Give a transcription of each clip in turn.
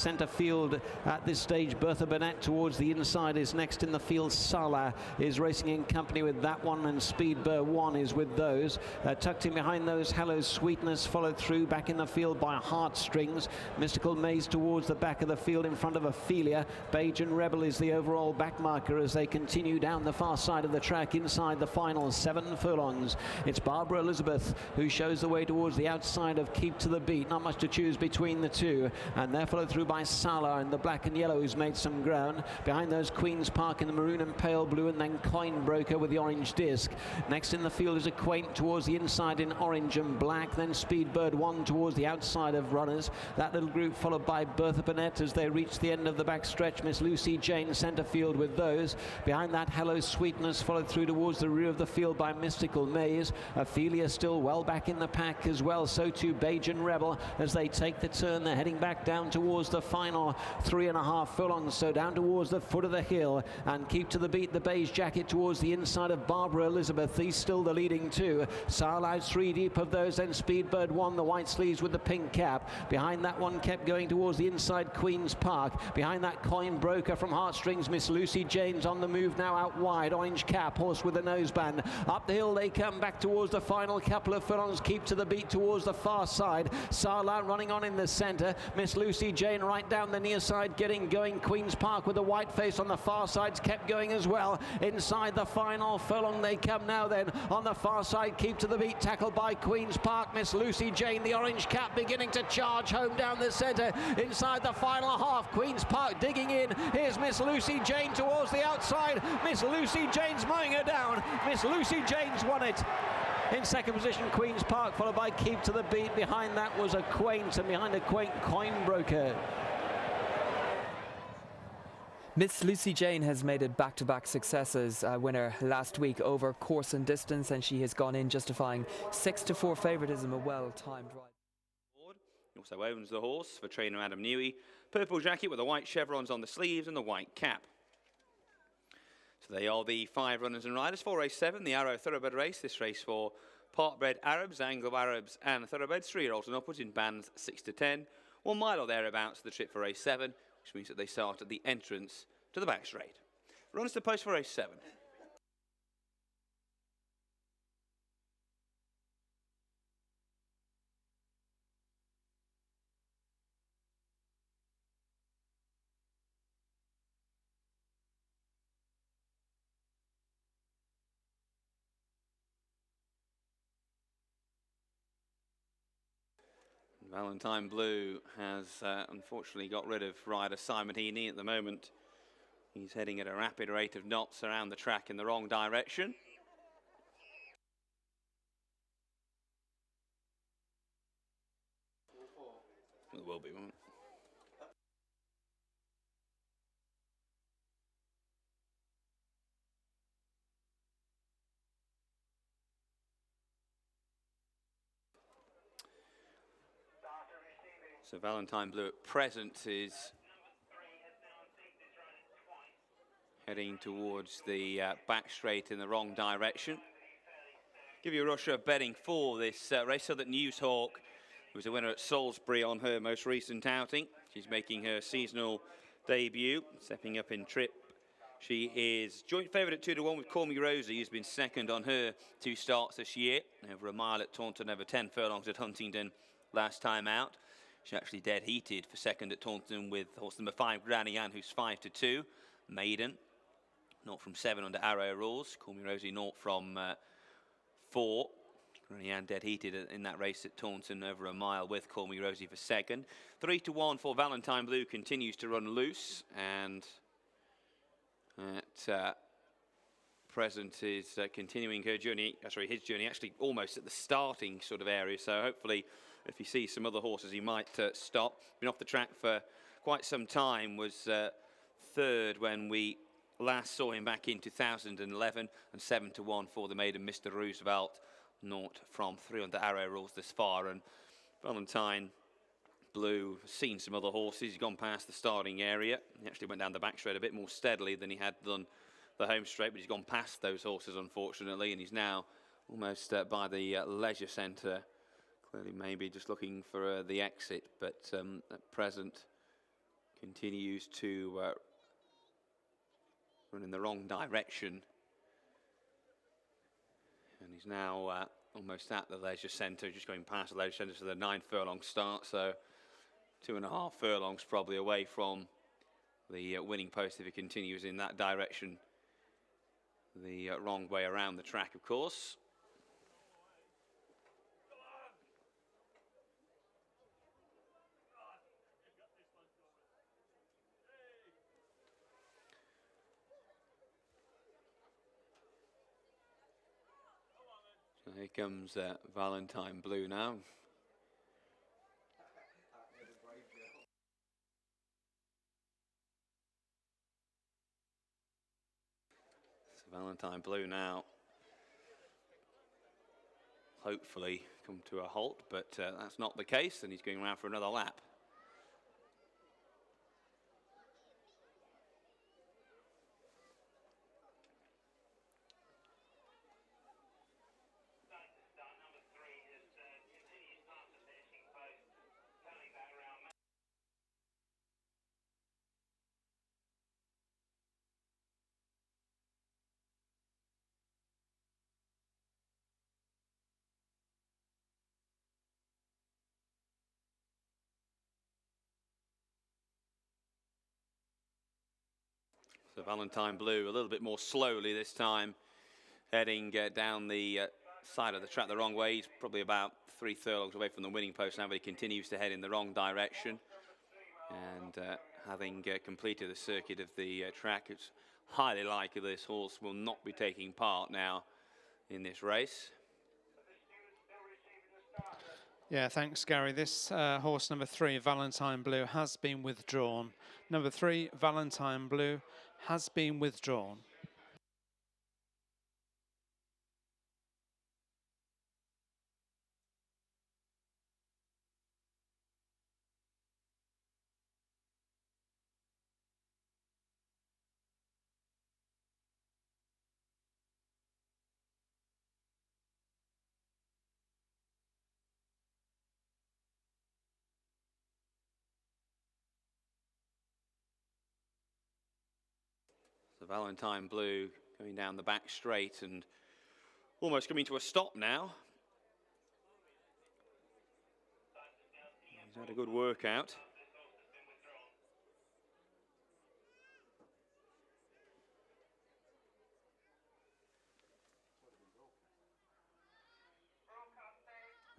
centre field at this stage. Bertha Burnett towards the inside is next in the field. Sala is racing in company with that one, and Speed Burr 1 is with those. Tucked in behind those, Hello Sweetness followed through back in the field by Heartstrings. Mystical Maze towards the back of the field in front of Ophelia. Bajan Rebel is the overall back marker as they continue down the far side of the track inside the final 7 furlongs. It's Barbara Elizabeth who shows the way towards the outside of Keep to the Beat. Not much to choose between the two, and they're followed through by Sala in the black and yellow, who's made some ground. Behind those, Queen's Park in the maroon and pale blue, and then Coin Broker with the orange disc. Next in the field is Acquaint towards the inside in orange and black, then Speedbird 1 towards the outside of runners. That little group followed by Bertha Burnett as they reach the end of the back stretch. Miss Lucy Jane centre field with those. Behind that, Hello Sweetness followed through towards the rear of the field by Mystical Maze. Ophelia still well back in the pack as well, so too Bajan Rebel as they take the turn. They're heading back down towards the final 3.5 furlongs, so down towards the foot of the hill, and Keep to the Beat, the beige jacket towards the inside of Barbara Elizabeth. He's still the leading two. Sarlide's 3 deep of those, then Speedbird 1, the white sleeves with the pink cap. Behind that one kept going towards the inside, Queen's Park. Behind that, Coin Broker from Heartstrings. Miss Lucy Jane's on the move now out wide. Orange cap, horse with a noseband. Up the hill they come back towards the final couple of furlongs. Keep to the Beat towards the far side. Sarla running on in the centre. Miss Lucy Jane right down the near side getting going. Queen's Park with a white face on the far sides kept going as well. Inside the final furlong they come now then. On the far side, Keep to the Beat tackled by Queen's Park. Miss Lucy Jane, the orange cap, beginning to charge home down the centre. Inside the final half, Queen's Park digging in. Here's Miss Lucy Jane towards the outside. Miss Lucy Jane's mowing her down. Miss Lucy Jane's won it. In second position, Queen's Park, followed by Keep to the Beat. Behind that was Acquaint, and behind Acquaint, Coin Broker. Miss Lucy Jane has made it back-to-back successes. Winner last week over course and distance, and she has gone in justifying 6-4 favouritism, a well-timed ride. He also owns the horse for trainer Adam Newey. Purple jacket with the white chevrons on the sleeves and the white cap. So they are the 5 runners and riders for race 7, the Arrow Thoroughbred race. This race for part-bred Arabs, Anglo-Arabs and Thoroughbreds, 3-year-olds and upwards in bands 6 to 10. 1 mile or thereabouts the trip for race 7, which means that they start at the entrance to the back straight. Runners to post for race 7. Valentine Blue has unfortunately got rid of rider Simon Heaney at the moment. He's heading at a rapid rate of knots around the track in the wrong direction. It will be, won't it? So Valentine Blue at present is heading towards the back straight in the wrong direction. Give you a rush of betting for this race, so that Newshawk, who was a winner at Salisbury on her most recent outing. She's making her seasonal debut, stepping up in trip. She is joint favourite at 2 to 1 with Call Me Rosie, who's been second on her 2 starts this year. Over a mile at Taunton, over 10 furlongs at Huntingdon last time out. She's actually dead heated for second at Taunton with horse number 5, Granny Ann, who's 5 to 2. Maiden, 0 from 7 under Arrow rules. Call Me Rosie, 0 from 4. Granny Ann dead heated in that race at Taunton over a mile with Call Me Rosie for second. 3 to 1 for Valentine Blue continues to run loose, and at present is continuing her journey, his journey actually almost at the starting sort of area. So hopefully, if he sees some other horses, he might stop. Been off the track for quite some time, was third when we last saw him back in 2011, and 7 to 1 for the maiden Mr. Roosevelt, 0 from 3 under Arrow rules this far. And Valentine Blue has seen some other horses. He's gone past the starting area. He actually went down the back straight a bit more steadily than he had done the home straight, but he's gone past those horses, unfortunately, and he's now almost by the leisure centre. Clearly maybe just looking for the exit, but at present continues to run in the wrong direction. And he's now almost at the leisure centre, just going past the leisure centre to the 9 furlong start. So 2.5 furlongs probably away from the winning post if he continues in that direction. The wrong way around the track, of course. So here comes Valentine Blue now. So Valentine Blue now hopefully come to a halt, but that's not the case, and he's going around for another lap. So Valentine Blue a little bit more slowly this time, heading down the side of the track the wrong way. He's probably about 3 furlongs away from the winning post now, but he continues to head in the wrong direction. And having completed the circuit of the track, it's highly likely this horse will not be taking part now in this race. Yeah, thanks, Gary. This horse number 3, Valentine Blue, has been withdrawn. Number 3, Valentine Blue, has been withdrawn. So Valentine Blue going down the back straight and almost coming to a stop now. He's had a good workout.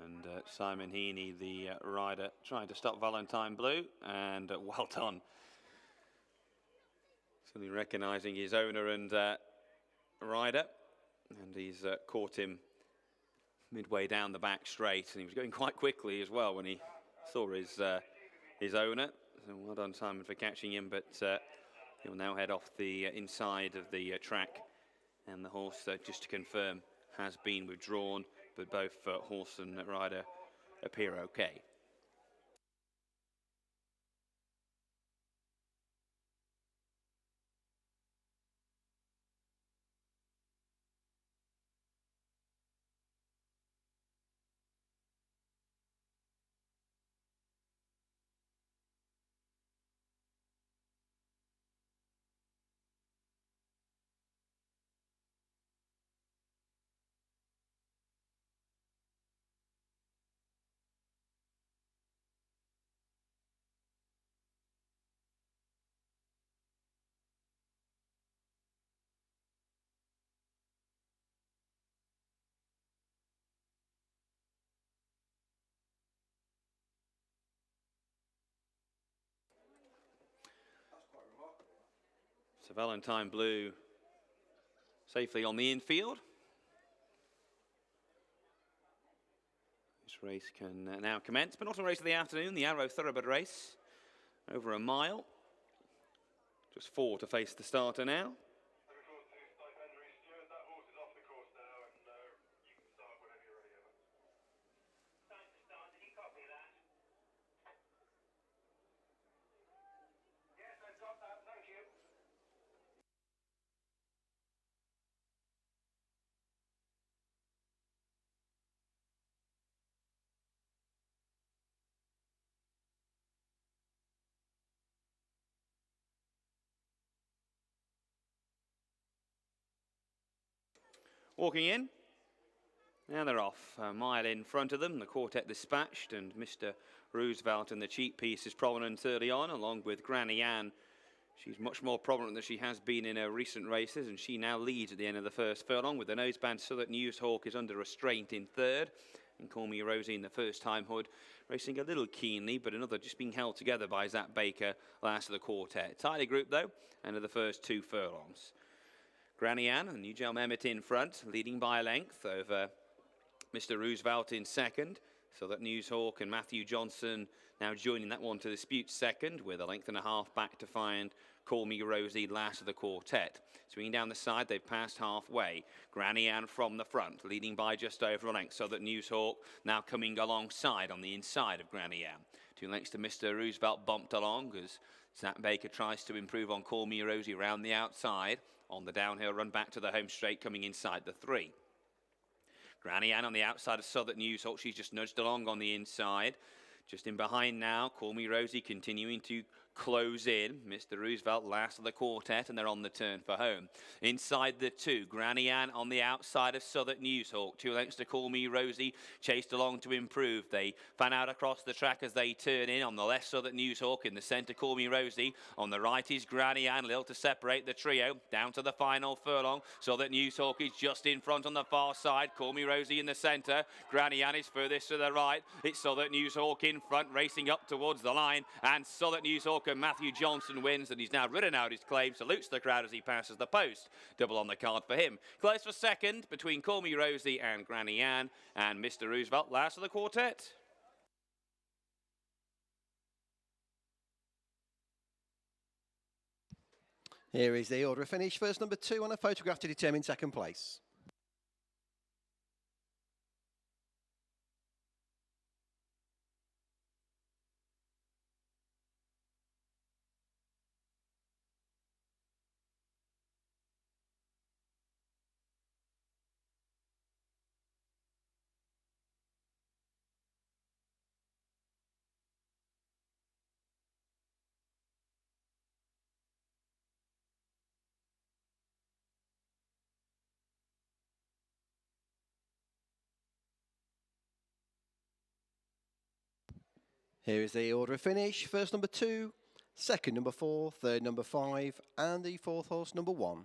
And Simon Heaney, the rider, trying to stop Valentine Blue, and well done. Certainly recognising his owner and rider, and he's caught him midway down the back straight, and he was going quite quickly as well when he saw his owner. So well done, Simon, for catching him, but he'll now head off the inside of the track, and the horse, just to confirm, has been withdrawn, but both horse and rider appear okay. So Valentine Blue safely on the infield. This race can now commence. Penultimate race of the afternoon, the Arrow Thoroughbred race. Over a mile. Just 4 to face the starter now. Walking in. And they're off. A mile in front of them, the Quartet Dispatched and Mr. Roosevelt and the cheap piece is prominent early on, along with Granny Ann. She's much more prominent than she has been in her recent races, and she now leads at the end of the first furlong with the noseband Southern News Hawk is under restraint in third. And Call Me Rosie in the first time hood, racing a little keenly, but another just being held together by Zach Baker, last of the quartet. Tidy group, though, end of the first 2 furlongs. Granny Ann and New Gel Mehmet in front, leading by a length over Mr. Roosevelt in second. So that News Hawk and Matthew Johnson now joining that one to dispute second, with a length and a half back to find Call Me Rosie, last of the quartet. Swinging down the side, they've passed halfway. Granny Ann from the front, leading by just over a length. So that News Hawk now coming alongside on the inside of Granny Ann. 2 lengths to Mr. Roosevelt, bumped along as Zach Baker tries to improve on Call Me Rosie round the outside. On the downhill run back to the home straight, coming inside the 3. Granny Ann on the outside of Southern News Hawk. She's just nudged along on the inside. Just in behind now, Call Me Rosie continuing to close in. Mr. Roosevelt, last of the quartet, and they're on the turn for home. Inside the 2, Granny Ann on the outside of Southern News Hawk. 2 lengths to Call Me Rosie, chased along to improve. They fan out across the track as they turn in. On the left, Southern News Hawk. In the centre, Call Me Rosie. On the right is Granny Ann, little to separate the trio. Down to the final furlong. Southern News Hawk is just in front on the far side. Call Me Rosie in the centre. Granny Ann is furthest to the right. It's Southern News Hawk in front, racing up towards the line. And Southern News Hawk and Matthew Johnson wins, and he's now ridden out his claim, salutes the crowd as he passes the post. Double on the card for him. Close for second between Call Me Rosie and Granny Ann, and Mr. Roosevelt, last of the quartet. Here is the order of finish. First number 2 on a photograph to determine second place. Here is the order of finish. First number 2, second number 4, third number 5, and the 4th horse number 1.